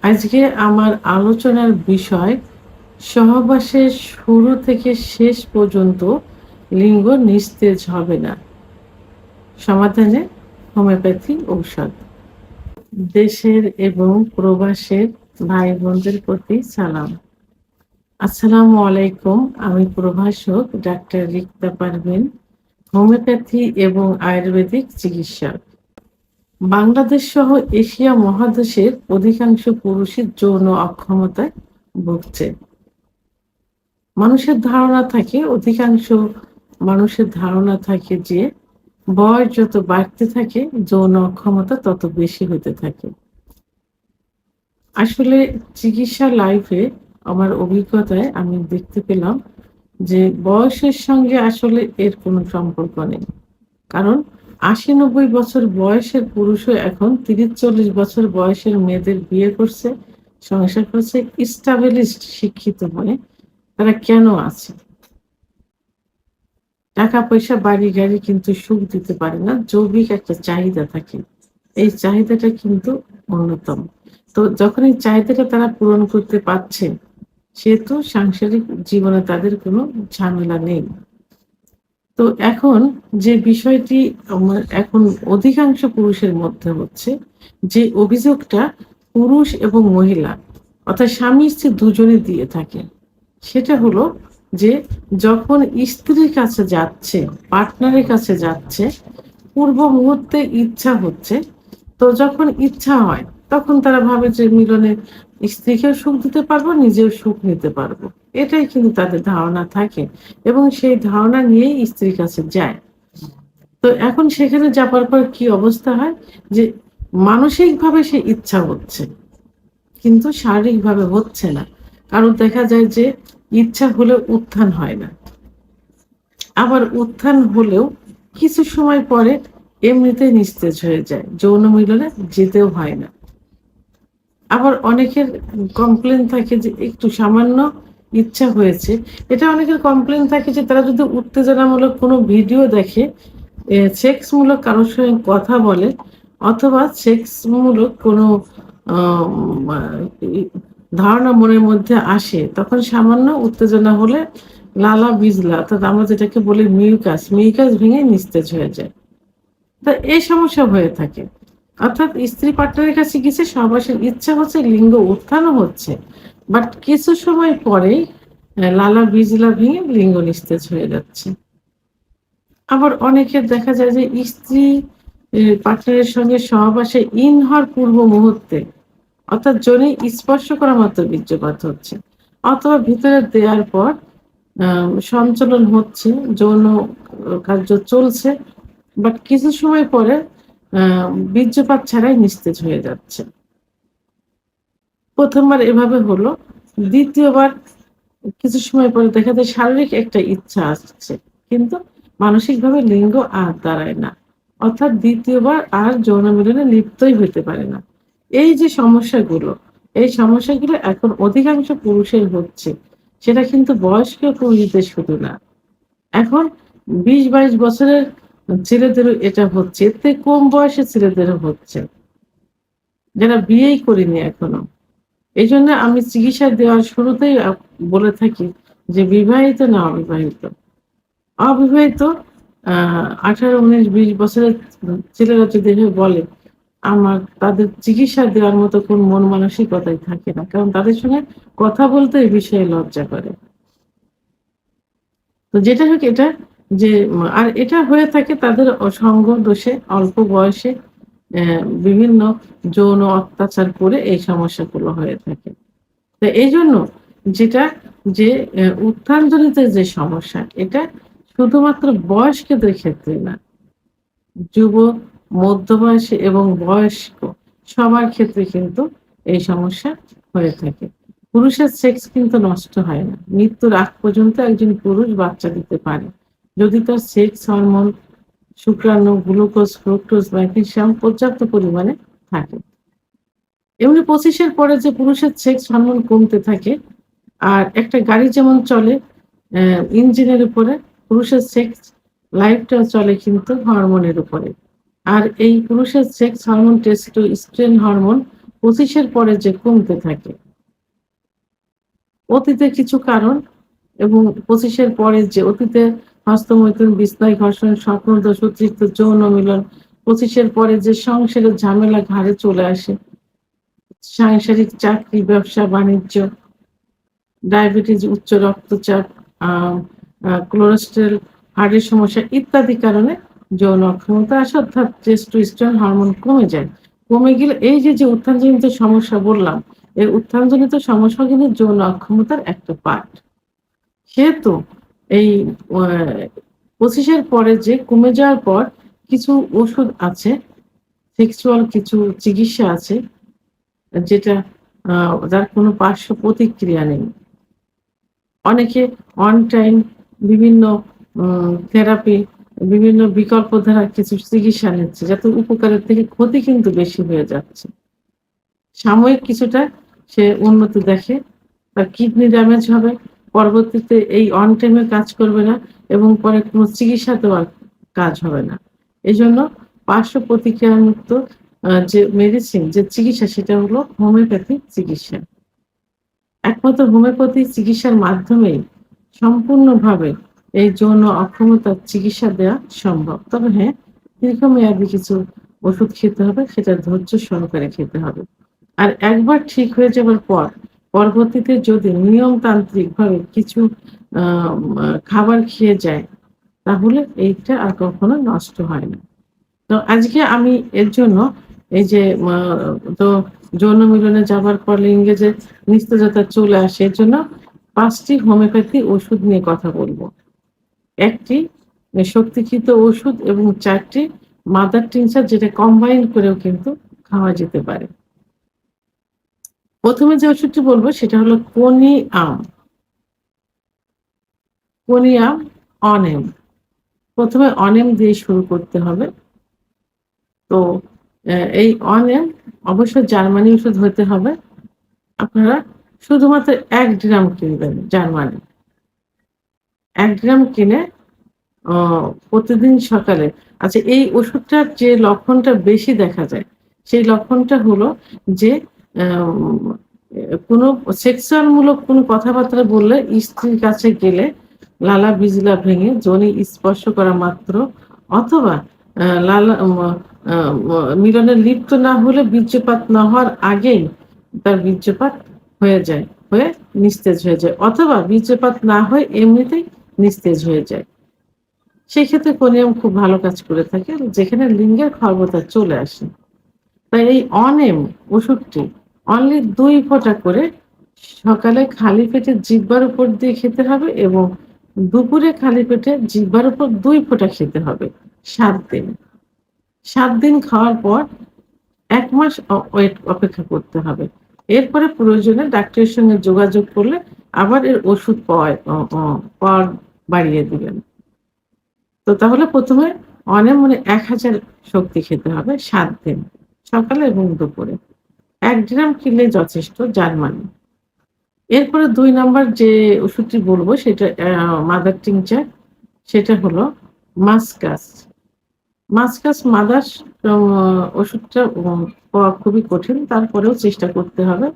আজকে আমার আলোচনার বিষয় সহবাসের শুরু থেকে শেষ পর্যন্ত লিঙ্গ নিস্তেজ হবে না। সমাধানে হোমিওপ্যাথি ঔষধ। দেশের এবং প্রবাসের ভাই বোনদের প্রতি সালাম। আসসালামু আলাইকুম। আমি প্রভাষক ডাক্তার রিক্তা পারভিন, হোমিওপ্যাথি এবং আয়ুর্বেদিক চিকিৎসক। বাংলাদেশ সহ এশিয়া মহাদেশের অধিকাংশ পুরুষই যৌন অক্ষমতায় ভুগছে। অধিকাংশ মানুষের ধারণা থাকে যে বয়স যত বাড়তে থাকে যৌন অক্ষমতা তত বেশি হতে থাকে। আসলে চিকিৎসা লাইফে আমার অভিজ্ঞতায় আমি দেখতে পেলাম যে বয়সের সঙ্গে আসলে এর কোনো সম্পর্ক নেই। কারণ ৮০-৯০ বছর বয়সের পুরুষও এখন ৩০-৪০ বছর বয়সের মেয়েদের বিয়ে করছে, সংসার করছে, established শিক্ষিত হয়ে। তারা কেন আছে? টাকা পয়সা, বাড়ি গাড়ি কিন্তু সুখ দিতে পারে না। যৌবিক একটা চাহিদা থাকে। এই চাহিদাটা কিন্তু অন্যতম। তো যখন এই চাহিদাটা তারা পূরণ করতে পারছে, সেহেতু সাংসারিক জীবনে তাদের কোনো ঝামেলা নেই। তো এখন যে বিষয়টি এখন অধিকাংশ পুরুষের মধ্যে হচ্ছে, যে অভিযোগটা পুরুষ এবং মহিলা অর্থাৎ স্বামী-স্ত্রী দুজনে দিয়ে থাকে, সেটা হলো যে যখন স্ত্রীর কাছে যাচ্ছে, পার্টনারের কাছে যাচ্ছে, পূর্ব মুহূর্তে ইচ্ছা হচ্ছে, তো যখন ইচ্ছা হয় তখন তারা ভাবে যে মিলনে স্ত্রীকেও সুখ দিতে পারবো, নিজেও সুখ নিতে পারবো। এটাই কিন্তু তাদের ধারণা থাকে এবং সেই ধারণা নিয়েই স্ত্রীর কাছে যায়। তো এখন সেখানে যাবার পর কি অবস্থা হয় যে মানসিকভাবে সে ইচ্ছা হচ্ছে কিন্তু শারীরিকভাবে হচ্ছে না। কারণ দেখা যায় যে ইচ্ছা হলেও উত্থান হয় না। আবার উত্থান হলেও কিছু সময় পরে এমনিতেই নিস্তেজ হয়ে যায়। যৌন মিলনে যেতেও হয় না। আবার অনেকের কমপ্লেইন থাকে যে একটু সামান্য ইচ্ছা হয়েছে। এটা অনেকের কমপ্লেইন থাকে যে তারা যদি উত্তেজনামূলক কোনো ভিডিও দেখে, সেক্সমূলক কারোর সঙ্গে কথা বলে অথবা সেক্সমূলক কোনো আ ই ধারণা মনের মধ্যে আসে, তখন সামান্য উত্তেজনা হলে লালা বিজলা অর্থাৎ আমরা যেটাকে বলি মিউকাস ভেঙে নিস্তেজ হয়ে যায়। তো এই সমস্যা হয়ে থাকে। অর্থাৎ স্ত্রী পার্টনারের কাছে গেছে, সহবাসের ইচ্ছা হচ্ছে, লিঙ্গ উত্থানও হচ্ছে। বাট কিছু সময় পরেই লালা বিজলা ভেঙে লিঙ্গ নিস্তেজ হয়ে যাচ্ছে। আবার অনেকের দেখা যায় যে স্ত্রী পার্টনারের সঙ্গে সহবাসে ইন হওয়ার পূর্ব মুহূর্তে অর্থাৎ যোনি স্পর্শ করা মাত্র বীর্যপাত হচ্ছে। অথবা ভিতরে দেওয়ার পর সঞ্চালন হচ্ছে, যৌন কার্য চলছে। বাট কিছু সময় পরে আ বীর্যপাত ছাড়াই নিস্তেজ হয়ে যাচ্ছে। ১ম বার এভাবে হলো। ২য় বার কিছু সময় পরে দেখা যায় শারীরিক একটা ইচ্ছা আসছে। কিন্তু মানসিকভাবে লিঙ্গ আর দাঁড়ায় না। অর্থাৎ ২য় বার আর যৌন মিলনে লিপ্তই হইতে পারে না। এই যে সমস্যাগুলো, এই সমস্যাগুলো এখন অধিকাংশ পুরুষের হচ্ছে। সেটা কিন্তু বয়স্ক পুরুষদের শুধু না। এখন ২০-২২ বছরের ছেলেদেরও এটা হচ্ছে। এর থেকে কম বয়সের ছেলেদেরও হচ্ছে। যারা বিয়েই করেনি এখনো। এজন্য আমি চিকিৎসা দেওয়ার শুরুতেই বলে থাকি যে বিবাহিত না অবিবাহিত। অবিবাহিত আ ১৮, ১৯, ২০ বছরের ছেলেরা যদি এভাবে বলে, তাদের চিকিৎসা দেওয়ার মতো কোন মন মানসিকতাই থাকে না। কারণ তাদের সঙ্গে কথা বলতে এই বিষয়ে লজ্জা করে। তো যেটা হোক এটা যে আর এটা হয়ে থাকে তাদের সঙ্গ দোষে, অল্প বয়সে বিভিন্ন যৌন অত্যাচার করে এই সমস্যাগুলো হয়ে থাকে। তো এইজন্য যেটা যে উত্থানজনিত যে সমস্যা, এটা শুধুমাত্র বয়স্কদের ক্ষেত্রে না, যুবক, মধ্যবয়সী এবং বয়স্ক সবার ক্ষেত্রে কিন্তু এই সমস্যা হয়ে থাকে। পুরুষের সেক্স কিন্তু নষ্ট হয় না। মৃত্যুর আগ পর্যন্ত একজন পুরুষ বাচ্চা দিতে পারে। যদি তার সেক্স হরমোন, শুক্রাণু, গ্লুকোজ, ফ্রুক্টোজ, ম্যাগনেসিয়াম পর্যাপ্ত পরিমাণে থাকে। এমনি ২৫ এর পরে যে পুরুষের সেক্স হরমোন কমতে থাকে, আর একটা গাড়ি যেমন চলে ইঞ্জিনের উপরে, পুরুষের সেক্স লাইফটাও চলে কিন্তু হরমোনের উপরে। আর এই পুরুষের সেক্স হরমোন টেস্টোস্টেরন হরমোন 25-এর পরে যে কমতে থাকে। অতীতে কিছু কারণ এবং 25-এর পরে যে অতীতে হস্তমৈথুন, বিছনায় ঘর্ষণ, স্বপ্নদোষ, অতিরিক্ত যৌন মিলন, 25-এর পরে যে সংসারের ঝামেলা ঘাড়ে চলে আসে, সাংসারিক চাকরি, ব্যবসা-বাণিজ্য, ডায়াবেটিস, উচ্চ রক্তচাপ, আ আ কোলেস্টেরল, হার্টের সমস্যা ইত্যাদি কারণে যৌন অক্ষমতা আসে অর্থাৎ টেস্টোস্টেরন হরমোন কমে যায়। কমে গেলে এই যে উত্থানজনিত সমস্যা বললাম, এই উত্থানজনিত সমস্যা কিন্তু যৌন অক্ষমতার একটা পার্ট। সেহেতু এই অ্যা 25 এর পরে যে কমে যাওয়ার পর কিছু ওষুধ আছে, সেক্সুয়াল কিছু চিকিৎসা আছে যেটা আ যার কোনো পার্শ্ব প্রতিক্রিয়া নেই। অনেকে অন টাইম বিভিন্ন থেরাপি, বিভিন্ন বিকল্প ধারা কিছু চিকিৎসা নিচ্ছে যাতে উপকারের থেকে ক্ষতি কিন্তু বেশি হয়ে যাচ্ছে। সাময়িক কিছুটা সে উন্নতি দেখে, তার কিডনি ড্যামেজ হবে, পরবর্তীতে এই অন টাইম এ কাজ করবে না এবং পরে কোনো চিকিৎসাতেও আর কাজ হবে না। এজন্য পার্শ্ব প্রতিক্রিয়ামুক্ত যে মেডিসিন যে চিকিৎসা সেটা হলো হোমিওপ্যাথিক চিকিৎসা। একমাত্র হোমিওপ্যাথি চিকিৎসার মাধ্যমেই সম্পূর্ণভাবে এই যৌন অক্ষমতার চিকিৎসা দেওয়া সম্ভব। তবে হ্যাঁ, দীর্ঘমেয়াদী কিছু ওষুধ খেতে হবে, সেটা ধৈর্য সহকারে খেতে হবে। আর একবার ঠিক হয়ে যাবার পর পরবর্তীতে যদি নিয়মতান্ত্রিকভাবে কিছু আ মা খাবার খেয়ে যায়, তাহলে এইটা আর কখনো নষ্ট হয় না। তো আজকে আমি এর জন্য এই যে তো যৌন মিলনে যাবার পর লিঙ্গে যে নিস্তেজতা চলে আসে এর জন্য ৫ টি হোমিওপ্যাথি ওষুধ নিয়ে কথা বলব। ১ টি শক্তিকৃত ওষুধ এবং ৪ টি মাদার টিনচার যেটা কম্বাইন করেও কিন্তু খাওয়া যেতে পারে। ১ম এ যে ওষুধটি বলব সেটা হলো কোনিআম, কোনিয়াম অনেম। ১ম এ অনেম দিয়ে শুরু করতে হবে। তো এই অনেম অবশ্যই জার্মানি ওষুধ হতে হবে। আপনারা শুধুমাত্র ১ গ্রাম কিনবেন জার্মানি। ১ গ্রাম কিনে অ প্রতিদিন সকালে আচ্ছা এই ওষুধটার যে লক্ষণটা বেশি দেখা যায়, সেই লক্ষণটা হলো যে আম কোনো সেক্সুয়াল মূলক কোনো কথাবার্তা বললে স্ত্রীর কাছে গেলে লালা বিজলা ভেঙে যোনি স্পর্শ করা মাত্র অথবা লালা ম আ ম মিলনে লিপ্ত না হলে বীর্যপাত না হওয়ার আগেই তার বীর্যপাত হয়ে যায়, হয়ে নিস্তেজ হয়ে যায় অথবা বীর্যপাত না হয়ে এমনিতেই নিস্তেজ হয়ে যায়। সেক্ষেত্রে কোনিয়াম খুব ভালো কাজ করে থাকে যেখানে লিঙ্গের খর্বতা চলে আসে। তাই এই অনেম ওষুধটি অনলি ২ ফোঁটা করে সকালে খালি পেটে জিহ্বার উপর দিয়ে খেতে হবে এবং দুপুরে খালি পেটে জিহ্বার উপর ২ ফোঁটা খেতে হবে ৭ দিন। ৭ দিন খাওয়ার পর ১ মাস ওয়েট অপেক্ষা করতে হবে। এরপরে প্রয়োজনে ডাক্তারের সঙ্গে যোগাযোগ করলে আবার এর ওষুধ পাওয়ায় অ অ পাওয়ার বাড়িয়ে দিবেন। তো তাহলে ১ম এ অনেম মানে ১,০০০ শক্তি খেতে হবে ৭ দিন। সকালে এবং দুপুরে। ১ গ্রাম খেলেই যথেষ্ট জার্মানি। এরপরে ২ নাম্বার যে ওষুধটি বলব সেটা মাদার টিংচার সেটা হলো মাসকাস। মাসকাস মাদার অ ওষুধটা পাওয়া খুবই কঠিন। তারপরেও চেষ্টা করতে হবে।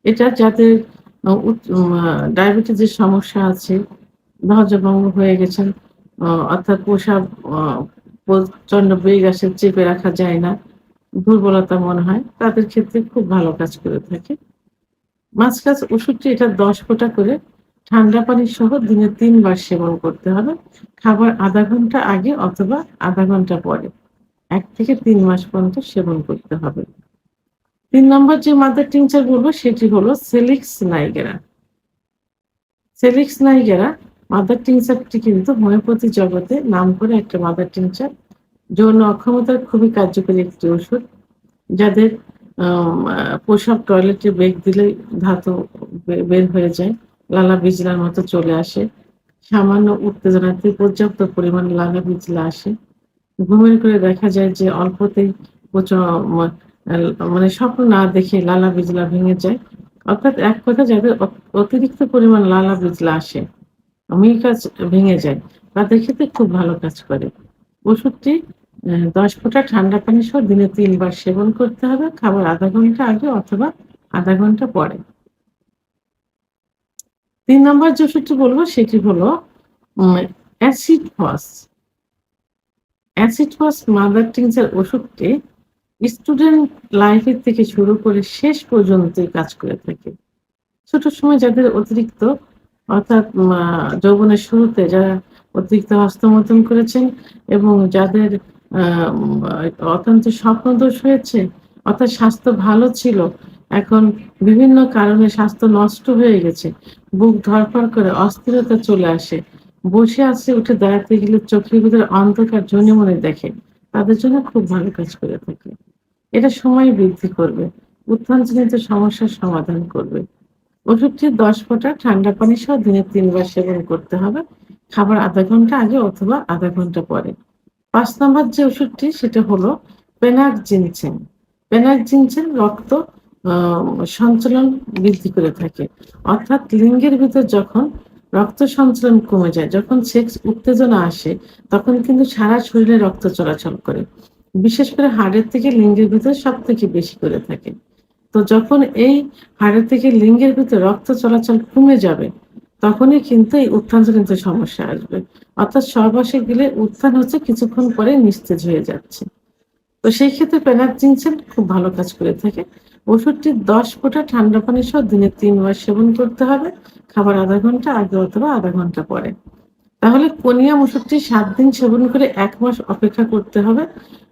এটা যাদের আ উচ মা ডায়াবেটিসের সমস্যা আছে, ধ্বজভঙ্গ হয়ে গেছেন, অর্থাৎ প্রসাব আ প্রচন্ড বেগ আসে, চেপে রাখা যায় না, দুর্বলতা মনে হয়, তাদের ক্ষেত্রে খুব ভালো কাজ করে থাকে। মাসকাস ওষুধটি এটা ১০ ফোঁটা করে ঠান্ডা পানি সহ দিনে ৩ বার সেবন করতে হবে। খাবার ০.৫ ঘন্টা আগে অথবা ০.৫ ঘন্টা পরে। ১ থেকে ৩ মাস পর্যন্ত সেবন করতে হবে। ৩ নম্বর যে মাদার টিংচার বলব সেটি হলো সেলিক্স নাইগেরা। সেলিক্স নাইগেরা মাদার টিংচারটি কিন্তু হোমিওপ্যাথি জগতে নামকরা একটা মাদার টিংচার। যৌন অক্ষমতার খুবই কার্যকরী একটি ওষুধ। যাদের আম আ প্রসাব টয়লেটে বেগ দিলেই ধাতু বের হয়ে যায়। লালা বিজলার মতো চলে আসে। সামান্য উত্তেজনাতে পর্যাপ্ত পরিমাণ লালা বিজলা আসে। ঘুমের ঘোরে দেখা যায় যে অল্পতেই প্রচ মা এল মানে স্বপ্ন না দেখে লালা বিজলা ভেঙে যায়। অর্থাৎ এক কথায় যাদের অতিরিক্ত পরিমাণ লালা বিজলা আসে, মিউকাস ভেঙে যায়, তাদের ক্ষেত্রে খুব ভালো কাজ করে। ওষুধটি 10 ফোঁটা ঠান্ডা পানি সহ দিনে ৩ বার সেবন করতে হবে। খাবার আধা ঘন্টা আগে অথবা আধা ঘন্টা পরে। ৩ নম্বর যে ওষুধটি বলব সেটি হলো um acid phos. Acid phos mother tincture ওষুধটি স্টুডেন্ট লাইফ এর থেকে শুরু করে শেষ পর্যন্তই কাজ করে থাকে। ছোট সময় যাদের অতিরিক্ত অর্থাৎ যৌবনের শুরুতে যারা অতিরিক্ত হস্তমৈথুন করেছেন এবং যাদের অত্যন্ত স্বপ্নদোষ হয়েছে, অর্থাৎ স্বাস্থ্য ভালো ছিল, এখন বিভিন্ন কারণে স্বাস্থ্য নষ্ট হয়ে গেছে। বুক ধড়ফড় করে অস্থিরতা চলে আসে। বসে আছে উঠে দাঁড়াতে গেলে চোখের ভিতরে অন্ধকার ঝুনিমুনি দেখে। তাদের জন্য খুব ভালো কাজ করে থাকে। এটা সময় বৃদ্ধি করবে। উত্থানজনিত সমস্যার সমাধান করবে। ওষুধটি ১০ ফোঁটা ঠান্ডা পানি সহ দিনে ৩ বার সেবন করতে হবে। খাবার আধা ঘন্টা আগে অথবা আধা ঘন্টা পরে। ৫ নম্বর যে ওষুধটি সেটা হলো পেনাকজিনসেন। পেনাকজিনসেন রক্ত আ সঞ্চালন বৃদ্ধি করে থাকে। অর্থাৎ লিঙ্গের ভিতর যখন রক্ত সঞ্চালন কমে যায়, যখন সেক্স উত্তেজনা আসে, তখন কিন্তু সারা শরীরে রক্ত চলাচল করে। বিশেষ করে হাড়ের থেকে লিঙ্গের ভিতর সবথেকে বেশি করে থাকে। তো যখন এই হাড়ের থেকে লিঙ্গের ভিতর রক্ত চলাচল কমে যাবে, তখনই কিন্তু এই উত্থানজনিত সমস্যা আসবে। অর্থাৎ সহবাসে গেলে উত্থান হচ্ছে কিছুক্ষণ পরে নিস্তেজ হয়ে যাচ্ছে। তো সেই ক্ষেত্রে পেনাকজিনসেন খুব ভালো কাজ করে থাকে। ওষুধটি ১০ ফোঁটা ঠান্ডা পানি সহ দিনে ৩ বার সেবন করতে হবে। খাবার আধা ঘন্টা আগে অথবা আধা ঘন্টা পরে। তাহলে কোনিয়াম ওষুধটি ৭ দিন সেবন করে ১ মাস অপেক্ষা করতে হবে।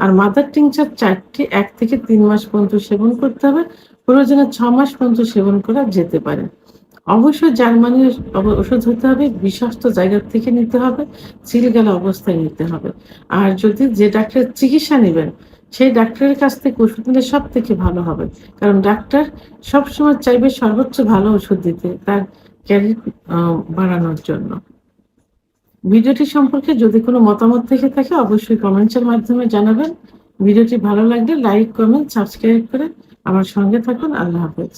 আর মাদার টিংচার ৪ টি ১ থেকে ৩ মাস পর্যন্ত সেবন করতে হবে। প্রয়োজনে ৬ মাস পর্যন্ত সেবন করা যেতে পারে। অবশ্যই জার্মানির ওষুধ হতে হবে, বিশ্বস্ত জায়গা থেকে নিতে হবে, সিলগালা অবস্থায় নিতে হবে। আর যদি যে ডাক্তারের চিকিৎসা নিবেন, সেই ডাক্তারের কাছ থেকে ওষুধ নিলে সবথেকে ভালো হবে। কারণ ডাক্তার সবসময় চাইবে সর্বোচ্চ ভালো ওষুধ দিতে, তার ক্যারিয়ার বাড়ানোর জন্য। ভিডিওটি সম্পর্কে যদি কোনো মতামত থেকে থাকে অবশ্যই কমেন্টসের মাধ্যমে জানাবেন। ভিডিওটি ভালো লাগলে লাইক, কমেন্ট, সাবস্ক্রাইব করে আমার সঙ্গে থাকুন। আল্লাহ হাফেজ।